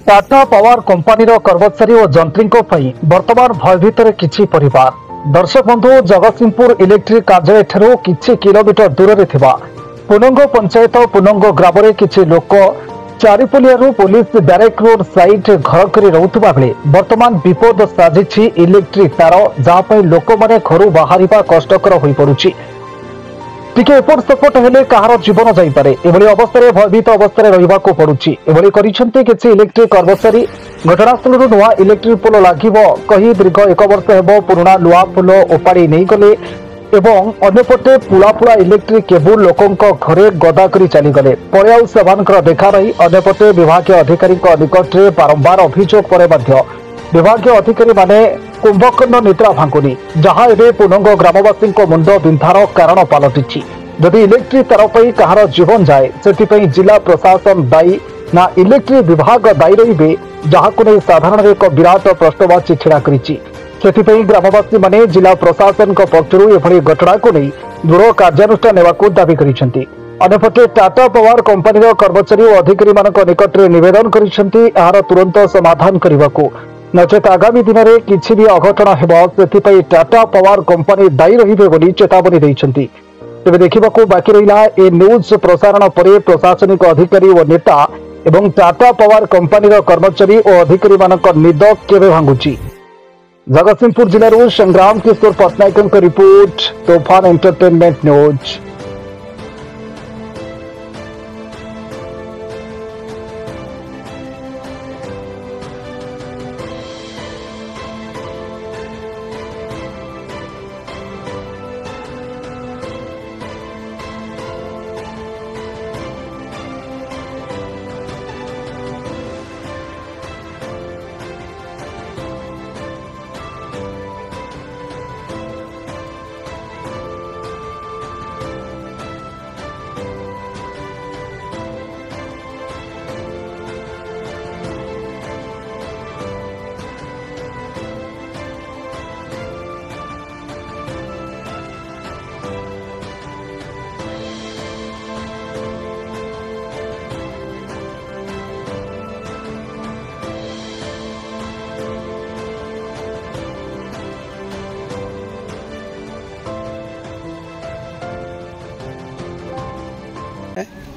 Tata power कंपानीर कर्मचारी और जंत्री वर्तमान भयभीत किछि परिवार। दर्शक बंधु, जगतसिंहपुर इलेक्ट्रिक कार्यालय ठारू किछि किलोमीटर दूर में पुनंग पंचायत पुनंग ग्राम में किछि लोक चारिपोलियारू पुलिस ब्यारेक रोड साइड घर कर रुवा बेले वर्तमान विपद साजिछि इलेक्ट्रिक तार, जहाँ लोक मैंने घर बाहर कष्टकर हो पड़ुछि। टिके एपट सेपट हेले कहार जीवन जाईपारे, एभली अवस्था भयभीत अवस्था रहा पड़ुछि। एभली करिसेंति किछि इलेक्ट्रिक कर्मचारी। घटनास्थल नुआ इलेक्ट्रिक पोल लागिब कही दीर्घ 1 वर्ष हेब पुराणा नुआ पोल ओपाड़ी नहीं गले एवं अन्यपटे पुला पुला इलेक्ट्रिक केबुल लोकों घरे गदा करी चलीगले। पर आउ सेमानकर देखा नहीं। अन्यपटे विभाग अधिकारी निकट में बारंबार अभियोग पर विभाग अधिकारी माने कुंभकर्ण निद्रा भांगुनी, जहाँ एवं पुनंग ग्रामवासी मुंड बिंधार कारण पलटिछि। जदि इलेक्ट्रिक तार पर कहार जीवन जाए से जिला प्रशासन दायी ना इलेक्ट्रिक विभाग दायी रही, जहाँ को नहीं साधारण एक विराट प्रश्नवाची छिड़ा करिछि। सेथिपई ग्रामवासी माने जिला प्रशासन पक्षरु एभली घटना को नहीं दृढ़ कार्यानुष्ठान नेबाकू दाबी करिसेंति। अन्यपटे टाटा पावर कंपानीर कर्मचारी और अधिकारी मानक निकट में निवेदन करिसेंति एहार तुरंत समाधान करबाकू, नचेत आगामी दिन में किसी भी अघटन हेब से टाटा पावर कंपानी दायी रहिबे बोली चेतावनी दैछंती। तेबे देखिबाकू बाकी रहिला ए न्यूज प्रसारण पर प्रशासनिक अधिकारी और नेता एवं टाटा पावर कंपानीर कर्मचारी और अधिकारी मानक निद केबे भांगुची। जगतसिंहपुर जिलूर संग्राम किशोर पट्टनायक रिपोर्ट, तोफान एंटरटेनमेंट न्यूज।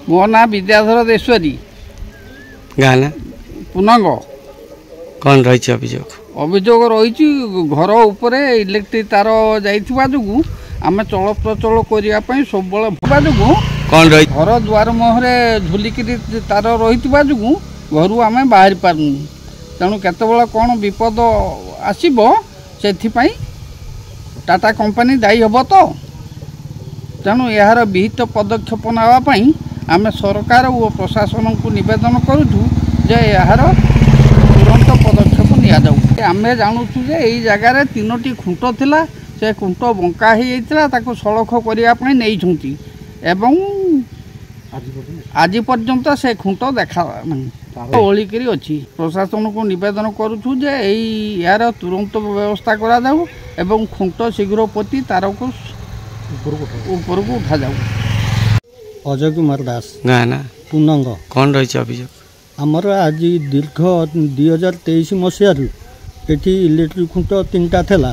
मो ना विद्याधर देश्वरी, गाना पुनंग। कौन रही अभियोग? अभियोग रही घर उपर इलेक्ट्रिक तार जाइथिबा जुगु आमे चल प्रचल करने सब जुगु कौन रही घर द्वार मुहरे झुलिकी तार रही जुगु घर आमे बाहर पारनु। तेणु केतबेला कौन विपद आसीबो सेथिपई टाटा कंपानी दायी हब। तो तेणु यार विहित पदक्षेप नावाई आमे सरकार और प्रशासन को निवेदन करूँ जे यार तुरंत पदक्षेप निया जाऊ। आमे जानूँ जे यही जगार 3टी खुंट थिला, से खुंट बंका हो जाता ताको सड़क करने नहीं एवं आज पर्यंत से खुंट देखा ओलिकी अच्छी। प्रशासन को निवेदन करूँ जे यार तुरंत व्यवस्था करा जाऊ एवं खुंट शीघ्र पोती तार को ऊपर को उठा जाऊ। अजय कुमार दास, गाना पुनंग। कौन रही अभियोग? आमर आज दीर्घ 2023 मसीह एटी इलेक्ट्रिक खुंट 3टा थिला,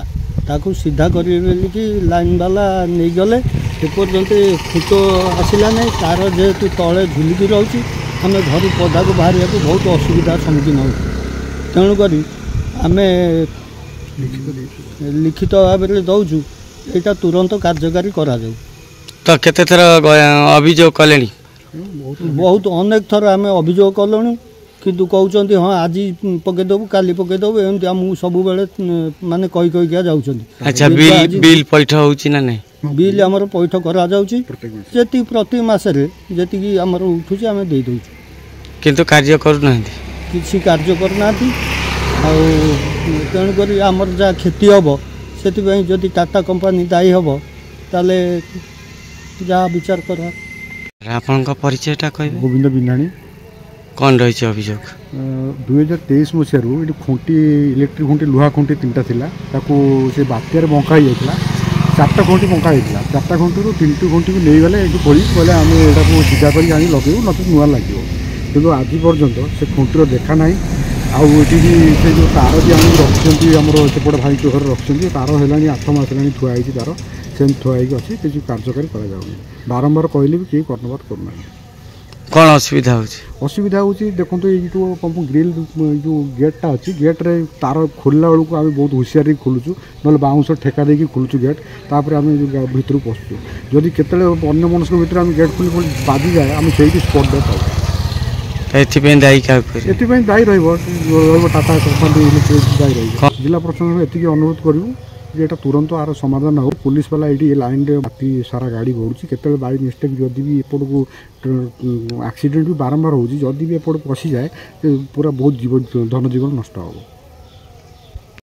ताकू सीधा कि लाइन वाला नहीं गले एपर्यंत खुंट आसला नहीं। तार जेहेतु तले झुलिकी रही आम घर पदा को बाहर को बहुत असुविधार सम्मुखीन हो। तेणुक आम लिखित भाव में दौचु यहाँ तुरंत कार्यकारी करा जाऊ। तो केते थर अभियोग कले? बहुत अनेक थर आम अभियोग कलुँ, किंतु कहते हाँ आज पकईदेबू काली पकईदेबू एमती आमको सब माने कही कहीकिया जाऊँ। अच्छा, बिल पैठ होची ना नहीं? बिल आमर पैठ करा जाउची जेती प्रति मासरे जेती आमर उठुची आमे दे दउची, किंतु कार्य करू ना किसी कार्य करना। तेणुक आमर जहाँ क्षति हम से जदि टाटा कंपानी दायी हम ताले जहाँ विचार कर। आपन परिचयटा कह? गोविंद बिन्नाणी। कौन रही अभियोग? 2023 मसीह ये खुंटी इलेक्ट्रिक खुंटी लुहा खुंटी 3टा थिला, ताकू से बात्यार बंका हो जाता। 4टा खुंटी बंका होता। 4टा खुंटी 3टी खुंटी को नहीं गले ये पड़ी कहले आम यहाँ सीधा कर लगे ना नुआ लगे, कि आज पर्यंत से खुंटीर देखा ना। आठी से जो तार भी आम रखिंट आम सेपटे भाई घर रखिंट तार है 8 मास है थुआई तार से थुआई अच्छी किसी कार्यकारी कर बारंबार कहले भी कहीं कर्णपात करना कौन असुविधा असुविधा हो देखो ये जो ग्रिल जो गेटा अच्छी गेट्रे तार खोलला बेलू आम बहुत हुशियार खोलुचु ना बाउंस ठेका देकी खोलुचु गेट तापर आम भितर पशुचु जदि केतले अन्य मनुष्य भितर आम गेट खोली बाजी जाए आम से स्पट डेथ हो दायी क्या दायी टाटा कंपानी दायी रही जिला प्रशासन एति अनुरोध करूँ ये तुरंत आर समाधान हो पुलिस वाला ये लाइन राति सारा गाड़ी घूर्ची केत बाई मिस्टेक जदि भी एपट को एक्सीडेंट भी बारंबार हो जदि भी एपट पशि जाए पूरा बहुत जीवन धन जीवन नष्ट हो।